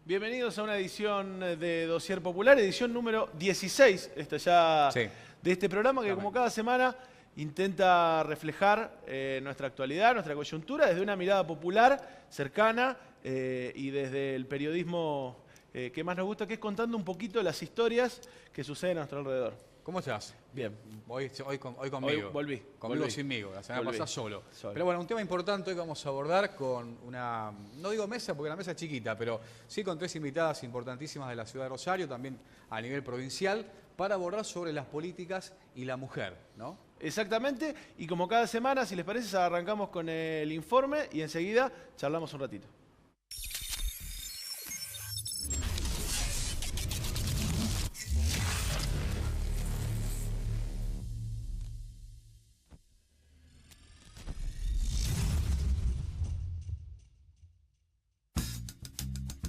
Bienvenidos a una edición de Dossier Popular, edición número 16, esta ya Sí. de este programa que como cada semana intenta reflejar nuestra actualidad, nuestra coyuntura desde una mirada popular, cercana y desde el periodismo que más nos gusta, que es contando un poquito las historias que suceden a nuestro alrededor. ¿Cómo estás? Bien. Hoy conmigo. Hoy volví. Conmigo sinmigo, la semana Volví. pasada solo. Solo. Pero bueno, un tema importante hoy que vamos a abordar con una, no digo mesa porque la mesa es chiquita, pero sí con tres invitadas importantísimas de la ciudad de Rosario, también a nivel provincial, para abordar sobre las políticas y la mujer, ¿no? Exactamente, y como cada semana, si les parece, arrancamos con el informe y enseguida charlamos un ratito.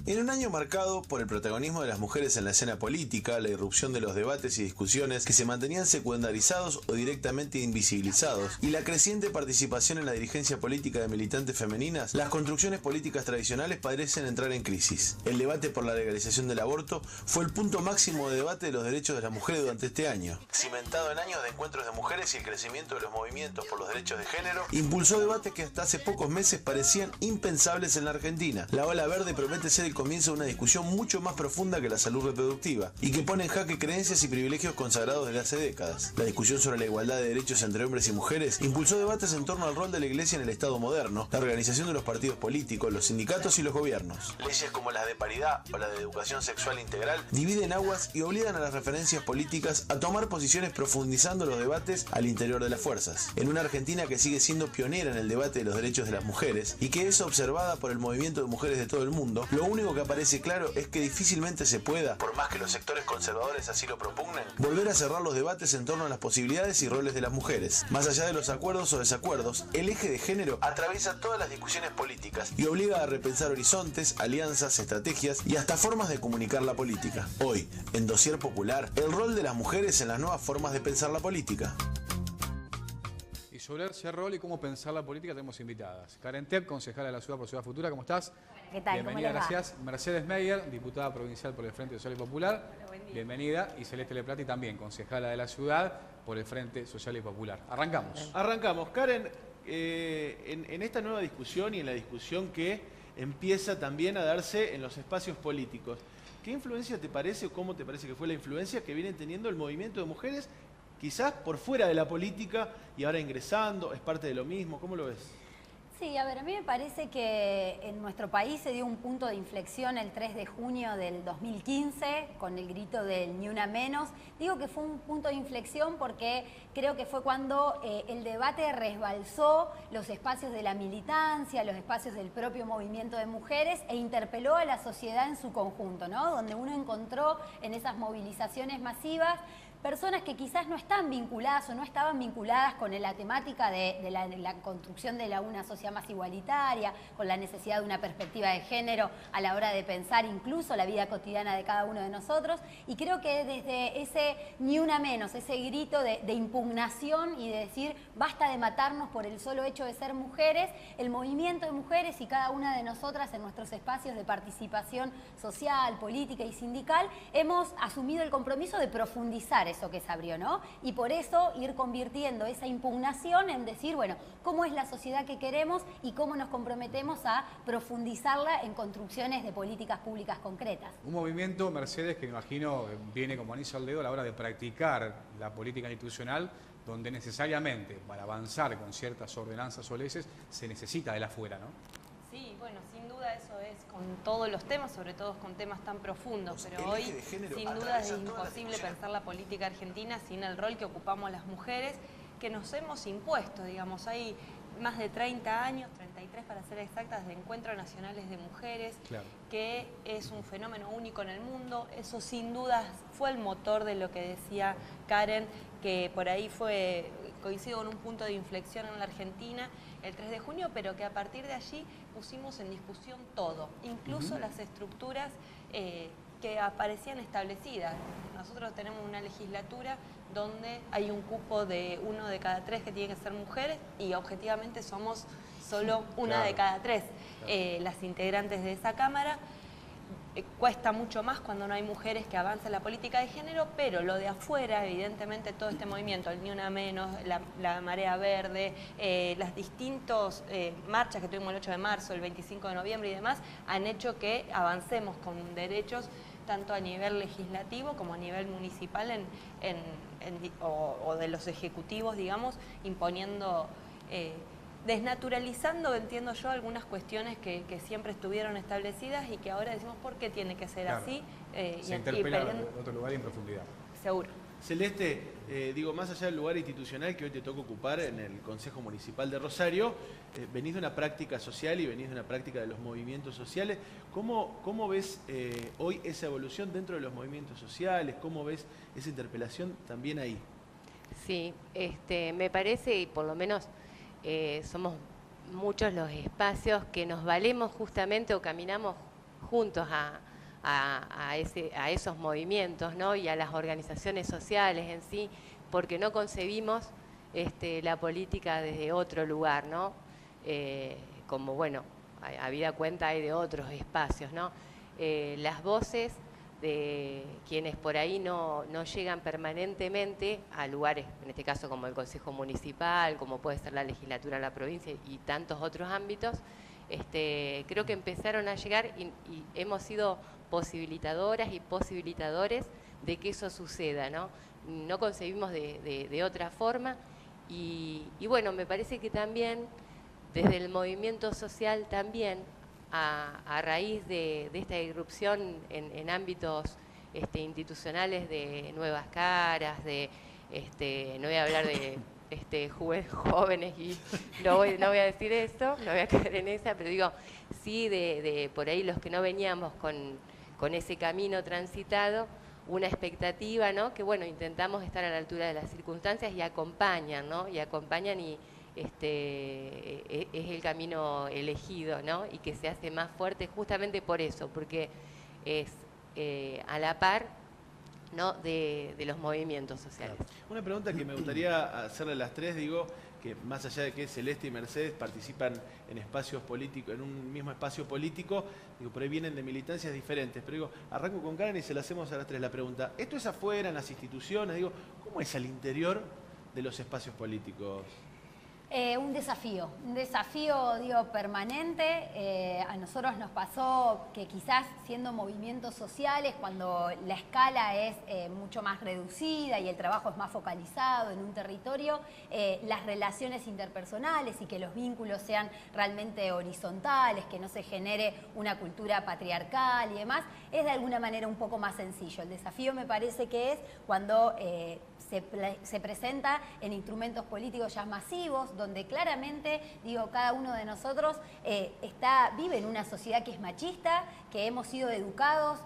En un año marcado por el protagonismo de las mujeres en la escena política, la irrupción de los debates y discusiones que se mantenían secundarizados o directamente invisibilizados, y la creciente participación en la dirigencia política de militantes femeninas, las construcciones políticas tradicionales parecen entrar en crisis. El debate por la legalización del aborto fue el punto máximo de debate de los derechos de las mujeres durante este año. Cimentado en años de encuentros de mujeres y el crecimiento de los movimientos por los derechos de género, impulsó debates que hasta hace pocos meses parecían impensables en la Argentina. La ola verde promete ser el comienzo de una discusión mucho más profunda que la salud reproductiva y que pone en jaque creencias y privilegios consagrados desde hace décadas. La discusión sobre la igualdad de derechos entre hombres y mujeres impulsó debates en torno al rol de la Iglesia en el Estado moderno, la organización de los partidos políticos, los sindicatos y los gobiernos. Leyes como las de paridad o la de educación sexual integral dividen aguas y obligan a las referencias políticas a tomar posiciones profundizando los debates al interior de las fuerzas. En una Argentina que sigue siendo pionera en el debate de los derechos de las mujeres y que es observada por el movimiento de mujeres de todo el mundo, lo único que aparece claro es que difícilmente se pueda, por más que los sectores conservadores así lo propugnen, volver a cerrar los debates en torno a las posibilidades y roles de las mujeres. Más allá de los acuerdos o desacuerdos, el eje de género atraviesa todas las discusiones políticas y obliga a repensar horizontes, alianzas, estrategias y hasta formas de comunicar la política. Hoy, en Dossier Popular, el rol de las mujeres en las nuevas formas de pensar la política. Y sobre ese rol y cómo pensar la política tenemos invitadas. Karen Tepp, concejala de la Ciudad por Ciudad Futura, ¿cómo estás? ¿Qué tal? Bienvenida, ¿Cómo les va? gracias. Mercedes Meyer, diputada provincial por el Frente Social y Popular. Hola, buen día. Bienvenida. Y Celeste Leplati también, concejala de la ciudad por el Frente Social y Popular. Arrancamos. Arrancamos. Karen, en esta nueva discusión y en la discusión que empieza también a darse en los espacios políticos, ¿qué influencia te parece o cómo te parece que fue la influencia que viene teniendo el movimiento de mujeres, quizás por fuera de la política y ahora ingresando? ¿Es parte de lo mismo? ¿Cómo lo ves? Sí, a ver, a mí me parece que en nuestro país se dio un punto de inflexión el 3 de junio del 2015 con el grito del Ni Una Menos. Digo que fue un punto de inflexión porque creo que fue cuando el debate resbalzó los espacios de la militancia, los espacios del propio movimiento de mujeres e interpeló a la sociedad en su conjunto, ¿no? Donde uno encontró en esas movilizaciones masivas personas que quizás no están vinculadas o no estaban vinculadas con la temática de la construcción de una sociedad más igualitaria, con la necesidad de una perspectiva de género a la hora de pensar incluso la vida cotidiana de cada uno de nosotros. Y creo que desde ese Ni Una Menos, ese grito de impugnación y de decir basta de matarnos por el solo hecho de ser mujeres, el movimiento de mujeres y cada una de nosotras en nuestros espacios de participación social, política y sindical hemos asumido el compromiso de profundizar eso que se abrió, ¿no? Y por eso ir convirtiendo esa impugnación en decir, bueno, ¿cómo es la sociedad que queremos y cómo nos comprometemos a profundizarla en construcciones de políticas públicas concretas? Un movimiento, Mercedes, que me imagino viene como anillo al dedo a la hora de practicar la política institucional, donde necesariamente para avanzar con ciertas ordenanzas o leyes se necesita de la afuera, ¿no? Sí, bueno, sin duda eso es con todos los temas, sobre todo con temas tan profundos, pero hoy sin duda es imposible pensar la política argentina sin el rol que ocupamos las mujeres, que nos hemos impuesto, digamos, hay más de 30 años, 33 para ser exactas, de encuentros nacionales de mujeres, Claro. que es un fenómeno único en el mundo. Eso sin duda fue el motor de lo que decía Karen, que por ahí coincido con un punto de inflexión en la Argentina el 3 de junio, pero que a partir de allí pusimos en discusión todo, incluso las estructuras que aparecían establecidas. Nosotros tenemos una legislatura donde hay un cupo de 1 de cada 3 que tiene que ser mujeres y objetivamente somos solo una de cada 3 las integrantes de esa Cámara. cuesta mucho más cuando no hay mujeres que avancen la política de género, pero lo de afuera, evidentemente todo este movimiento, el Ni Una Menos, la Marea Verde, las distintas marchas que tuvimos el 8 de marzo, el 25 de noviembre y demás, han hecho que avancemos con derechos tanto a nivel legislativo como a nivel municipal o de los ejecutivos, digamos, imponiendo... desnaturalizando, entiendo yo, algunas cuestiones que siempre estuvieron establecidas y que ahora decimos por qué tiene que ser así. Se interpela de otro lugar y en profundidad. Seguro. Celeste, digo, más allá del lugar institucional que hoy te toca ocupar en el Consejo Municipal de Rosario, venís de una práctica social y venís de una práctica de los movimientos sociales. ¿Cómo ves hoy esa evolución dentro de los movimientos sociales? ¿Cómo ves esa interpelación también ahí? Sí, me parece, y por lo menos somos muchos los espacios que nos valemos justamente o caminamos juntos a esos movimientos, ¿no? Y a las organizaciones sociales en sí, porque no concebimos la política desde otro lugar, ¿no? Como, bueno, habida cuenta hay de otros espacios, ¿no? Las voces de quienes por ahí no llegan permanentemente a lugares, en este caso como el Consejo Municipal, como puede ser la legislatura en la provincia y tantos otros ámbitos, creo que empezaron a llegar y hemos sido posibilitadoras y posibilitadores de que eso suceda, ¿no? No concebimos de otra forma y bueno, me parece que también desde el movimiento social también a raíz de esta irrupción en ámbitos institucionales de nuevas caras, no voy a hablar de jóvenes y no voy a decir eso, no voy a caer en esa, pero digo, sí de por ahí los que no veníamos con ese camino transitado, una expectativa, ¿no? Que bueno, intentamos estar a la altura de las circunstancias y acompañan, ¿no? Y acompañan y es el camino elegido, ¿no? Y que se hace más fuerte justamente por eso, porque es a la par, ¿no? de los movimientos sociales. Una pregunta que me gustaría hacerle a las tres, digo, que más allá de que Celeste y Mercedes participan en espacios políticos, en un mismo espacio político, digo, por ahí vienen de militancias diferentes, pero digo, arranco con Karen y se la hacemos a las tres la pregunta. ¿Esto es afuera, en las instituciones? Digo, ¿cómo es al interior de los espacios políticos? Un desafío, digo, permanente. A nosotros nos pasó que quizás siendo movimientos sociales, cuando la escala es mucho más reducida y el trabajo es más focalizado en un territorio, las relaciones interpersonales y que los vínculos sean realmente horizontales, que no se genere una cultura patriarcal y demás, es de alguna manera un poco más sencillo. El desafío me parece que es cuando se presenta en instrumentos políticos ya masivos, donde claramente, digo, cada uno de nosotros vive en una sociedad que es machista, que hemos sido educados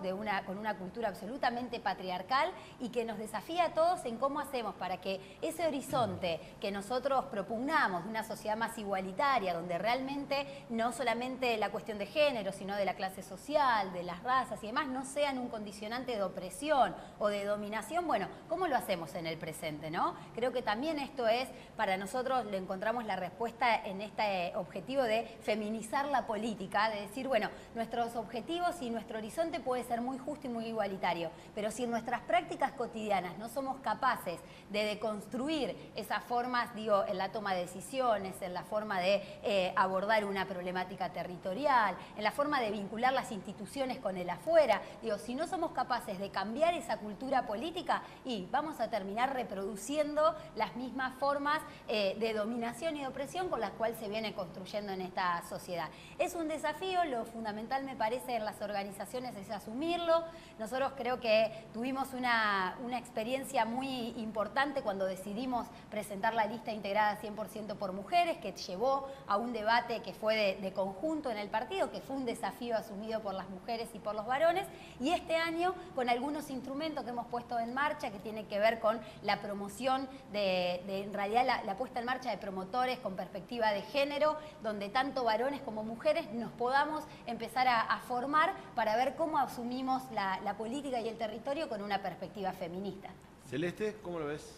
con una cultura absolutamente patriarcal y que nos desafía a todos en cómo hacemos para que ese horizonte que nosotros propugnamos de una sociedad más igualitaria, donde realmente no solamente la cuestión de género, sino de la clase social, de las razas y demás, no sean un condicionante de opresión o de dominación, bueno, ¿cómo lo hacemos en el presente, ¿no? Creo que también esto es, para nosotros le encontramos la respuesta en este objetivo de feminizar la política, de decir, bueno, nuestros objetivos y nuestro horizonte puede ser muy justo y muy igualitario, pero si en nuestras prácticas cotidianas no somos capaces de deconstruir esas formas, digo, en la toma de decisiones, en la forma de abordar una problemática territorial, en la forma de vincular las instituciones con el afuera, digo, si no somos capaces de cambiar esa cultura política, y vamos a terminar reproduciendo las mismas formas de dominación y de opresión con las cuales se viene construyendo en esta sociedad. Es un desafío, lo fundamental me parece en las organizaciones es asumirlo. Nosotros creo que tuvimos una experiencia muy importante cuando decidimos presentar la lista integrada 100% por mujeres, que llevó a un debate que fue de conjunto en el partido, que fue un desafío asumido por las mujeres y por los varones, y este año con algunos instrumentos que hemos puesto en marcha que tienen que ver con la promoción en realidad la puesta en marcha de promotores con perspectiva de género, donde tanto varones como mujeres nos podamos empezar a formar para ver cómo asumimos la política y el territorio con una perspectiva feminista. Celeste, ¿cómo lo ves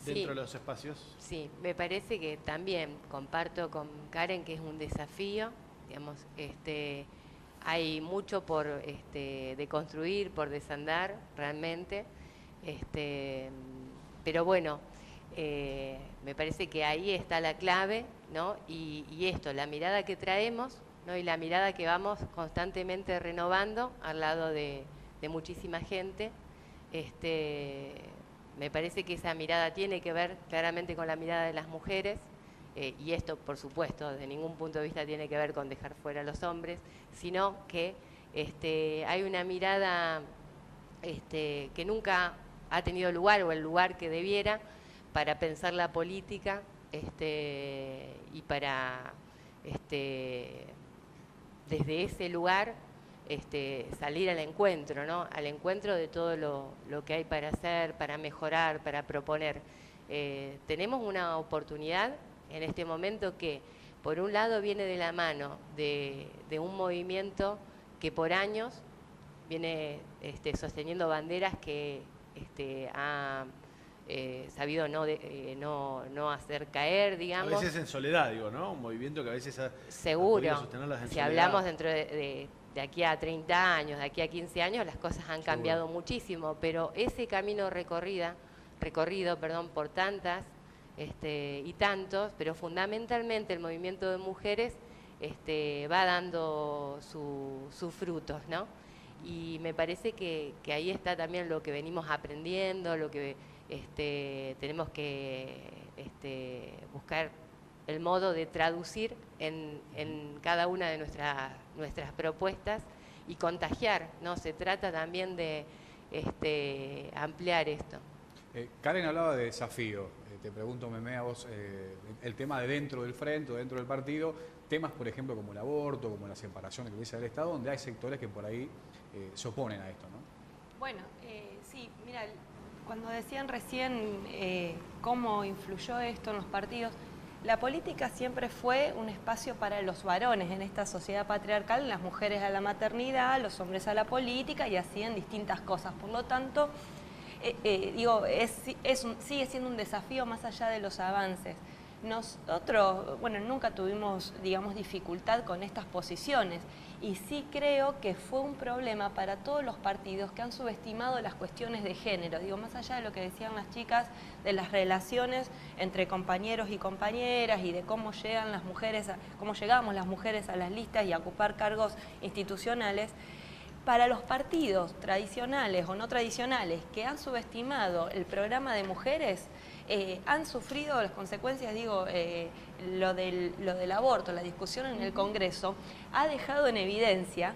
dentro de los espacios? Sí, me parece que también comparto con Karen que es un desafío, digamos, hay mucho por deconstruir, por desandar realmente. Pero bueno, me parece que ahí está la clave, ¿no? Y esto, la mirada que traemos, ¿no? Y la mirada que vamos constantemente renovando al lado de muchísima gente. Me parece que esa mirada tiene que ver claramente con la mirada de las mujeres, y esto, por supuesto, de ningún punto de vista tiene que ver con dejar fuera a los hombres, sino que hay una mirada que nunca ha tenido lugar, o el lugar que debiera, para pensar la política y para, desde ese lugar, salir al encuentro, ¿no? Al encuentro de todo lo que hay para hacer, para mejorar, para proponer. Tenemos una oportunidad en este momento que, por un lado, viene de la mano de un movimiento que por años viene sosteniendo banderas que ha sabido no hacer caer, digamos. A veces en soledad, digo, ¿no? Un movimiento que a veces ha seguro, podido sostenerlas en si soledad. hablamos dentro de aquí a 30 años, de aquí a 15 años, las cosas han cambiado muchísimo, pero ese camino recorrido por tantas y tantos, pero fundamentalmente el movimiento de mujeres va dando sus frutos, ¿no? Y me parece que ahí está también lo que venimos aprendiendo, lo que tenemos que buscar el modo de traducir en cada una de nuestras propuestas y contagiar, ¿no? Se trata también de ampliar esto. Karen hablaba de desafío. Te pregunto, Memé, a vos, el tema de dentro del frente o dentro del partido, temas, por ejemplo, como el aborto, como la separación de la Iglesia del Estado, donde hay sectores que por ahí se oponen a esto, ¿no? Bueno, sí, mira, cuando decían recién cómo influyó esto en los partidos, la política siempre fue un espacio para los varones en esta sociedad patriarcal, las mujeres a la maternidad, los hombres a la política y así en distintas cosas. Por lo tanto, sigue siendo un desafío más allá de los avances. Nosotros, bueno, nunca tuvimos, digamos, dificultad con estas posiciones y sí creo que fue un problema para todos los partidos que han subestimado las cuestiones de género. Digo, más allá de lo que decían las chicas, de las relaciones entre compañeros y compañeras y de cómo llegan las mujeres, cómo llegamos las mujeres a las listas y a ocupar cargos institucionales. Para los partidos tradicionales o no tradicionales que han subestimado el programa de mujeres, han sufrido las consecuencias, digo, lo del aborto, la discusión en el Congreso, ha dejado en evidencia,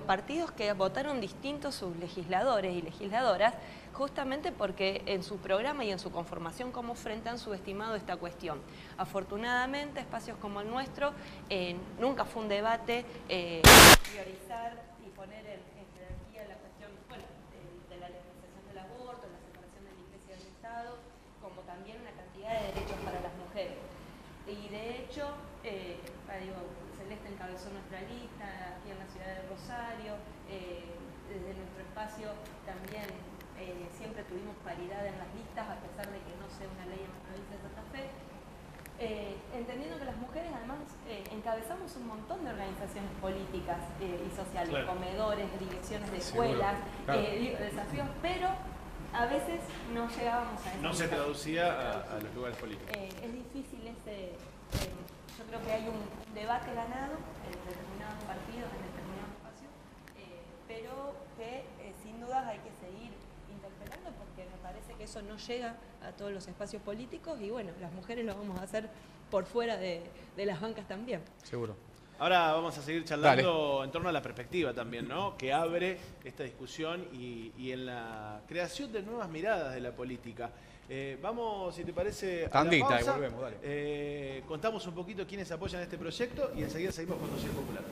partidos que votaron distintos sus legisladores y legisladoras, justamente porque en su programa y en su conformación como frente han subestimado esta cuestión. Afortunadamente, espacios como el nuestro, nunca fue un debate priorizar y poner en jerarquía la cuestión, bueno, de la legalización del aborto, la separación de la Iglesia del Estado, como también una cantidad de derechos para las mujeres. Y de hecho, Celeste encabezó nuestra lista aquí en la ciudad de Rosario, desde nuestro espacio también siempre tuvimos paridad en las listas, a pesar de que no sea una ley en la provincia de Santa Fe. Entendiendo que las mujeres además encabezamos un montón de organizaciones políticas y sociales, claro, comedores, direcciones de escuelas, claro, desafíos, pero a veces no llegábamos a eso. No se traducía a los lugares políticos. Es difícil yo creo que hay un debate ganado en determinados partidos, en determinados espacios, pero que sin dudas hay que seguir interpelando porque me parece que eso no llega a todos los espacios políticos y bueno, las mujeres lo vamos a hacer por fuera de las bancas también. Seguro. Ahora vamos a seguir charlando en torno a la perspectiva también, ¿no? Que abre esta discusión y en la creación de nuevas miradas de la política. Vamos, si te parece, tandita, a la pausa. Y volvemos, dale. Contamos un poquito quiénes apoyan este proyecto y enseguida seguimos con Social Popular.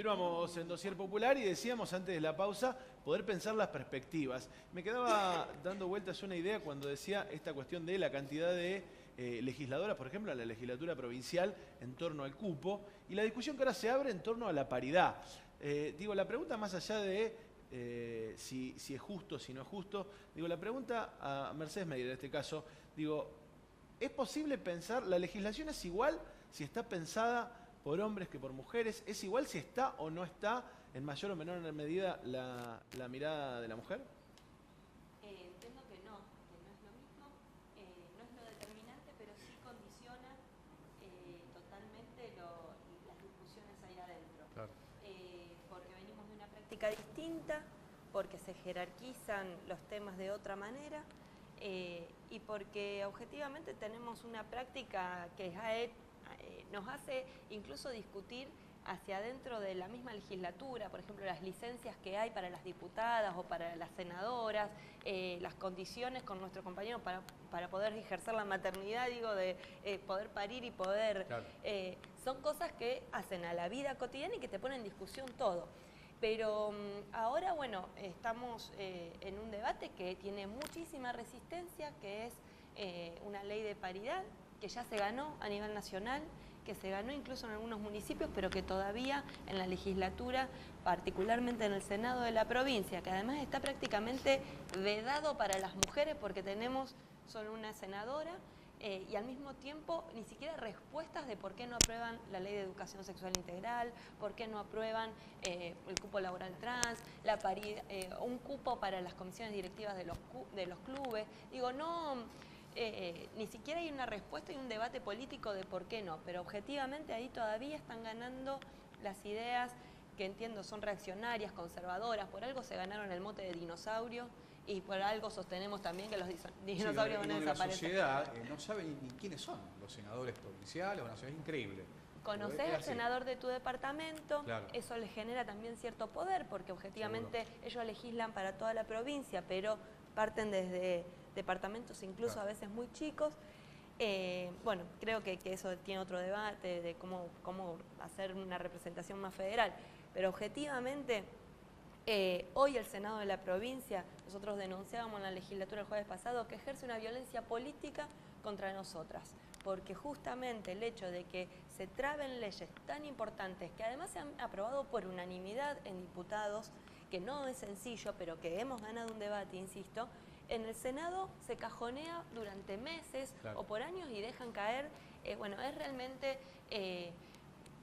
Continuamos en Dossier Popular y decíamos antes de la pausa poder pensar las perspectivas. Me quedaba dando vueltas una idea cuando decía esta cuestión de la cantidad de legisladoras, por ejemplo, en la legislatura provincial en torno al cupo y la discusión que ahora se abre en torno a la paridad. Digo, la pregunta más allá de si es justo, si no es justo, digo, la pregunta a Mercedes Meyer en este caso, digo, ¿es posible pensar, la legislación es igual si está pensada por hombres que por mujeres? ¿Es igual si está o no está en mayor o menor medida la mirada de la mujer? Entiendo que no es lo mismo, no es lo determinante, pero sí condiciona totalmente las discusiones ahí adentro. Claro. Porque venimos de una práctica distinta, porque se jerarquizan los temas de otra manera y porque objetivamente tenemos una práctica que nos hace incluso discutir hacia adentro de la misma legislatura, por ejemplo, las licencias que hay para las diputadas o para las senadoras, las condiciones con nuestros compañeros para poder ejercer la maternidad, digo, de poder parir y poder... Claro. Son cosas que hacen a la vida cotidiana y que te ponen en discusión todo. Pero ahora, bueno, estamos en un debate que tiene muchísima resistencia, que es una ley de paridad, que ya se ganó a nivel nacional, que se ganó incluso en algunos municipios, pero que todavía en la legislatura, particularmente en el Senado de la provincia, que además está prácticamente vedado para las mujeres porque tenemos solo una senadora, y al mismo tiempo ni siquiera respuestas de por qué no aprueban la ley de educación sexual integral, por qué no aprueban el cupo laboral trans, la paridad, un cupo para las comisiones directivas de los clubes. Digo, no... ni siquiera hay una respuesta y un debate político de por qué no, pero objetivamente ahí todavía están ganando las ideas que entiendo son reaccionarias, conservadoras, por algo se ganaron el mote de dinosaurio y por algo sostenemos también que los dinosaurios van a desaparecer. La sociedad no sabe ni quiénes son los senadores provinciales, es increíble. Conocer al senador de tu departamento, claro. Eso les genera también cierto poder, porque objetivamente Seguro. ellos legislan para toda la provincia, pero parten desde departamentos incluso claro. a veces muy chicos. Bueno, creo que eso tiene otro debate de cómo hacer una representación más federal, pero objetivamente hoy el Senado de la provincia, nosotros denunciábamos en la legislatura el jueves pasado que ejerce una violencia política contra nosotras, porque justamente el hecho de que se traben leyes tan importantes, que además se han aprobado por unanimidad en diputados, que no es sencillo, pero que hemos ganado un debate, insisto, en el Senado se cajonea durante meses claro. o por años y dejan caer, bueno, es realmente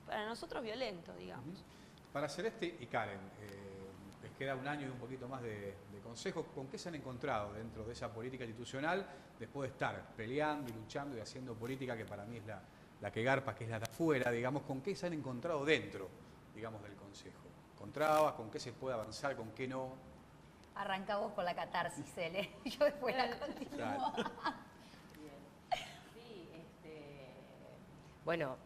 para nosotros violento, digamos. Para Celeste y Karen, les queda un año y un poquito más de consejo. ¿Con qué se han encontrado dentro de esa política institucional después de estar peleando y luchando y haciendo política que para mí es la que garpa, que es la de afuera, digamos? ¿Con qué se han encontrado dentro, digamos, del consejo? ¿Con trabas? ¿Con qué se puede avanzar? ¿Con qué no? Arranca vos con la catarsis, Cele. Yo después la continúo. Claro. Sí, bueno,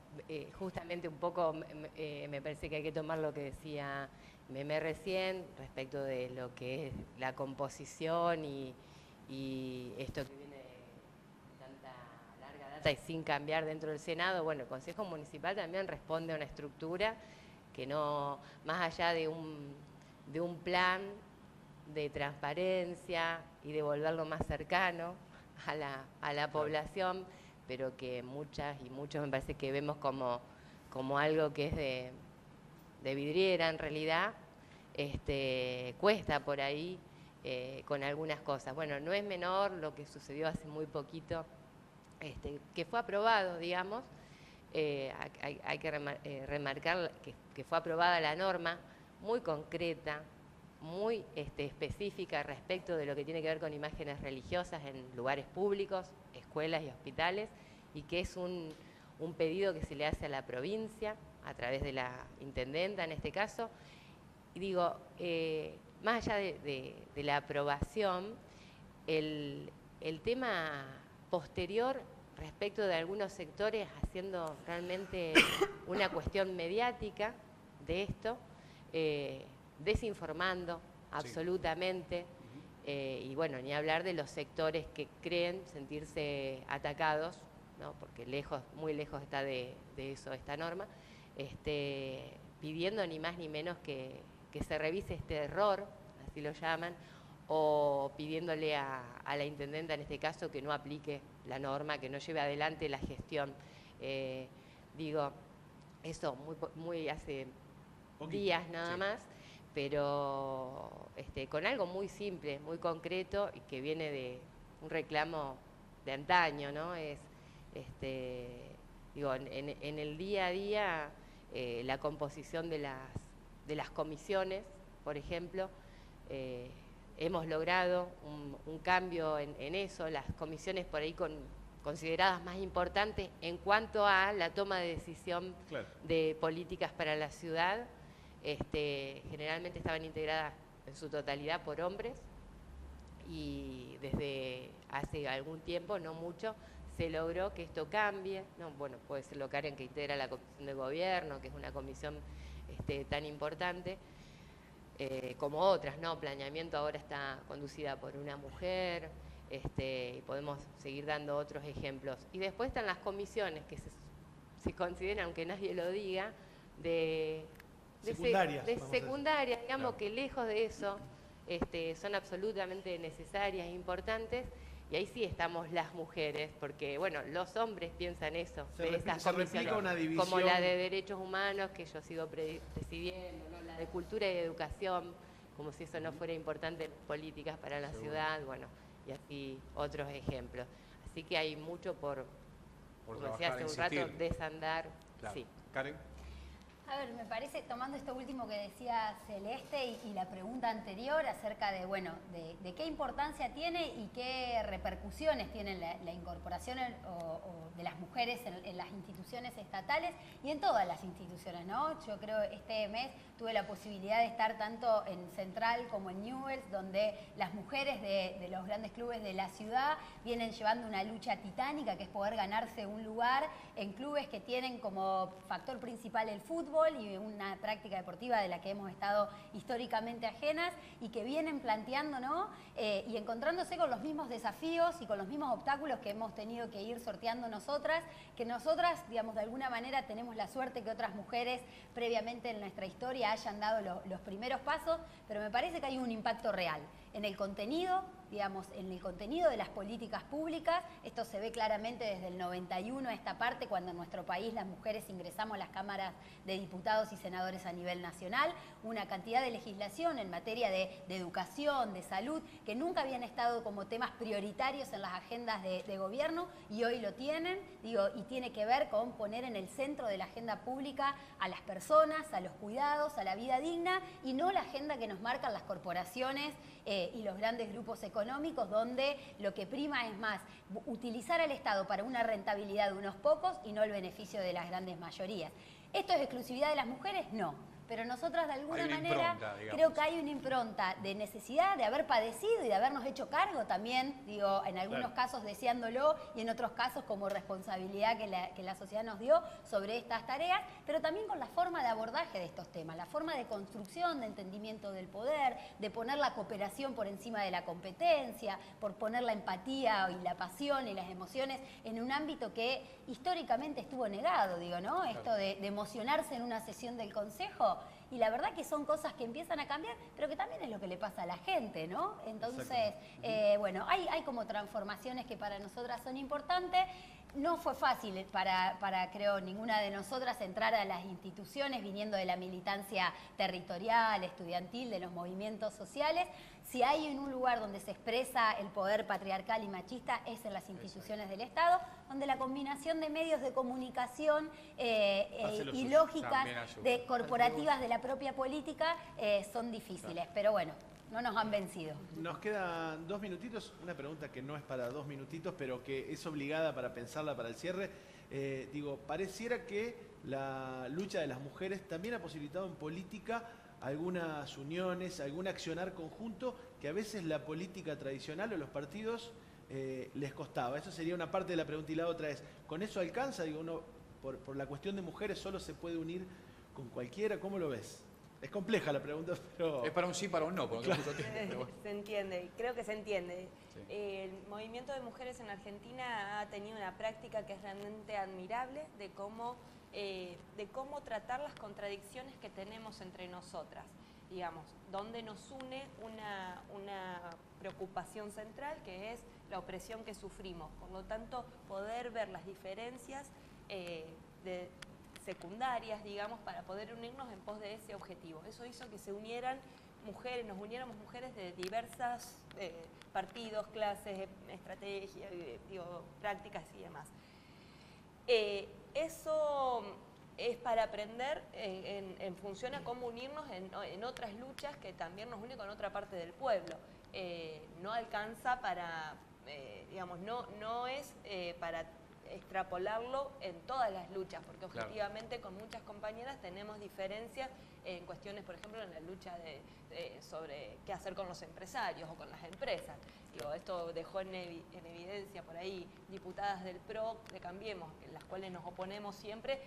justamente un poco me parece que hay que tomar lo que decía Meme recién respecto de lo que es la composición y esto que viene de tanta larga data y sin cambiar dentro del Senado. Bueno, el Consejo Municipal también responde a una estructura que no, más allá de un plan de transparencia y de volverlo más cercano a la población, pero que muchas y muchos me parece que vemos como algo que es de vidriera en realidad, cuesta por ahí con algunas cosas. Bueno, no es menor lo que sucedió hace muy poquito, que fue aprobado, digamos, hay que remarcar que fue aprobada la norma muy concreta, muy específica respecto de lo que tiene que ver con imágenes religiosas en lugares públicos, escuelas y hospitales, y que es un pedido que se le hace a la provincia a través de la intendenta en este caso. Y digo, más allá de la aprobación, el tema posterior respecto de algunos sectores haciendo realmente una cuestión mediática de esto, desinformando absolutamente, y bueno, ni hablar de los sectores que creen sentirse atacados, ¿no? Porque muy lejos está de eso esta norma, pidiendo ni más ni menos que se revise este error, así lo llaman, o pidiéndole a la intendenta, en este caso, que no aplique la norma, que no lleve adelante la gestión. Digo, eso muy hace días nada más, pero con algo muy simple, muy concreto, y que viene de un reclamo de antaño, ¿no? Digo, en el día a día, la composición de las comisiones, por ejemplo, hemos logrado un cambio en eso, las comisiones por ahí consideradas más importantes en cuanto a la toma de decisión de políticas para la ciudad, generalmente estaban integradas en su totalidad por hombres, y desde hace algún tiempo, no mucho, se logró que esto cambie, ¿no? Bueno, puede ser lo Karen, que integra la Comisión de Gobierno, que es una comisión tan importante, como otras, ¿no? Planeamiento ahora está conducida por una mujer, y podemos seguir dando otros ejemplos. Y después están las comisiones que se consideran, aunque nadie lo diga, de secundaria, digamos, que lejos de eso son absolutamente necesarias e importantes. Y ahí sí estamos las mujeres, porque bueno, los hombres piensan eso, de estas comisiones, una división, como la de derechos humanos, que yo sigo presidiendo, ¿no? La de cultura y educación, como si eso no fuera importante en políticas para la ciudad, bueno, y así otros ejemplos. Así que hay mucho por como decía hace un rato, desandar. Claro. Sí. Karen. A ver, me parece, tomando esto último que decía Celeste y la pregunta anterior acerca de, bueno, de qué importancia tiene y qué repercusiones tiene la incorporación de las mujeres en las instituciones estatales y en todas las instituciones, ¿no? Yo creo este mes tuve la posibilidad de estar tanto en Central como en Newell's, donde las mujeres de los grandes clubes de la ciudad vienen llevando una lucha titánica, que es poder ganarse un lugar en clubes que tienen como factor principal el fútbol y una práctica deportiva de la que hemos estado históricamente ajenas y que vienen planteando, ¿no? Y encontrándose con los mismos desafíos y con los mismos obstáculos que hemos tenido que ir sorteando nosotras, que nosotras, digamos, de alguna manera tenemos la suerte que otras mujeres previamente en nuestra historia hayan dado los primeros pasos, pero me parece que hay un impacto real en el contenido, digamos, en el contenido de las políticas públicas. Esto se ve claramente desde el 91 a esta parte, cuando en nuestro país las mujeres ingresamos a las cámaras de diputados y senadores a nivel nacional, una cantidad de legislación en materia de educación, de salud, que nunca habían estado como temas prioritarios en las agendas de gobierno y hoy lo tienen, digo, y tiene que ver con poner en el centro de la agenda pública a las personas, a los cuidados, a la vida digna, y no la agenda que nos marcan las corporaciones y los grandes grupos económicos, donde lo que prima es más utilizar al Estado para una rentabilidad de unos pocos y no el beneficio de las grandes mayorías. ¿Esto es exclusividad de las mujeres? No. Pero nosotras de alguna manera creo que hay una impronta de necesidad de haber padecido y de habernos hecho cargo también, digo, en algunos casos deseándolo y en otros casos como responsabilidad que la sociedad nos dio sobre estas tareas, pero también con la forma de abordaje de estos temas, la forma de construcción, de entendimiento del poder, de poner la cooperación por encima de la competencia, por poner la empatía y la pasión y las emociones en un ámbito que históricamente estuvo negado, digo, ¿no? Esto de emocionarse en una sesión del Consejo. Y la verdad que son cosas que empiezan a cambiar, pero que también es lo que le pasa a la gente, ¿no? Entonces, bueno, hay como transformaciones que para nosotras son importantes. No fue fácil para creo, ninguna de nosotras entrar a las instituciones viniendo de la militancia territorial, estudiantil, de los movimientos sociales. Si hay en un lugar donde se expresa el poder patriarcal y machista es en las instituciones del Estado, donde la combinación de medios de comunicación y lógicas corporativas de la propia política son difíciles, pero bueno, no nos han vencido. Nos quedan 2 minutitos, una pregunta que no es para 2 minutitos, pero que es obligada para pensarla para el cierre. Digo, pareciera que la lucha de las mujeres también ha posibilitado en política algunas uniones, algún accionar conjunto que a veces la política tradicional o los partidos les costaba. Eso sería una parte de la pregunta y la otra es, ¿con eso alcanza? Digo, uno, por la cuestión de mujeres solo se puede unir con cualquiera, ¿cómo lo ves? Es compleja la pregunta, pero... Es para un sí, para un no. Porque Se entiende, creo que se entiende. Sí. El movimiento de mujeres en Argentina ha tenido una práctica que es realmente admirable de cómo de cómo tratar las contradicciones que tenemos entre nosotras, digamos, donde nos une una preocupación central que es la opresión que sufrimos. Por lo tanto, poder ver las diferencias secundarias, digamos, para poder unirnos en pos de ese objetivo. Eso hizo que se unieran mujeres, nos uniéramos mujeres de diversos partidos, clases, estrategias, prácticas y demás. Eso es para aprender en función a cómo unirnos en otras luchas que también nos une con otra parte del pueblo. No alcanza para, digamos, no es para extrapolarlo en todas las luchas, porque objetivamente con muchas compañeras tenemos diferencias en cuestiones, por ejemplo, en la lucha sobre qué hacer con los empresarios o con las empresas. Digo, esto dejó en evidencia por ahí diputadas del PRO, de Cambiemos, en las cuales nos oponemos siempre,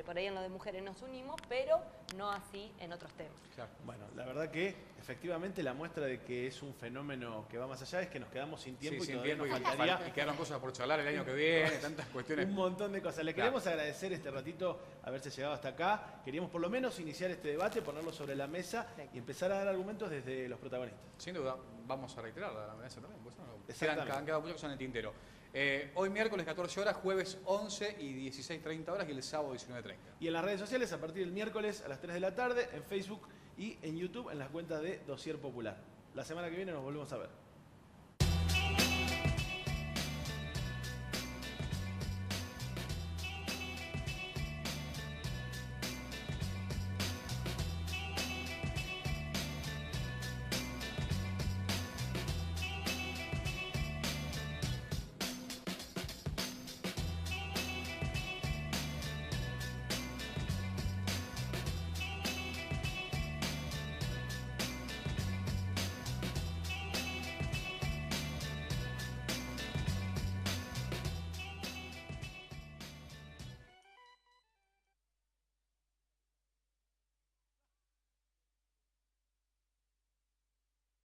por ahí en lo de mujeres nos unimos, pero no así en otros temas. Claro. Bueno, la verdad que efectivamente la muestra de que es un fenómeno que va más allá es que nos quedamos sin tiempo y todavía nos faltaría... Y quedaron cosas por charlar el año que viene, tantas cuestiones. Un montón de cosas. Le queremos agradecer este ratito haberse llegado hasta acá. Queríamos por lo menos iniciar este debate, ponerlo sobre la mesa y empezar a dar argumentos desde los protagonistas. Sin duda, vamos a reiterar la mesa también. Pues, Exactamente. Han quedado muchas cosas en el tintero. Hoy miércoles 14 horas, jueves 11 y 16:30 horas y el sábado 19:30. Y en las redes sociales a partir del miércoles a las 3 de la tarde, en Facebook y en YouTube en las cuentas de Dossier Popular. La semana que viene nos volvemos a ver.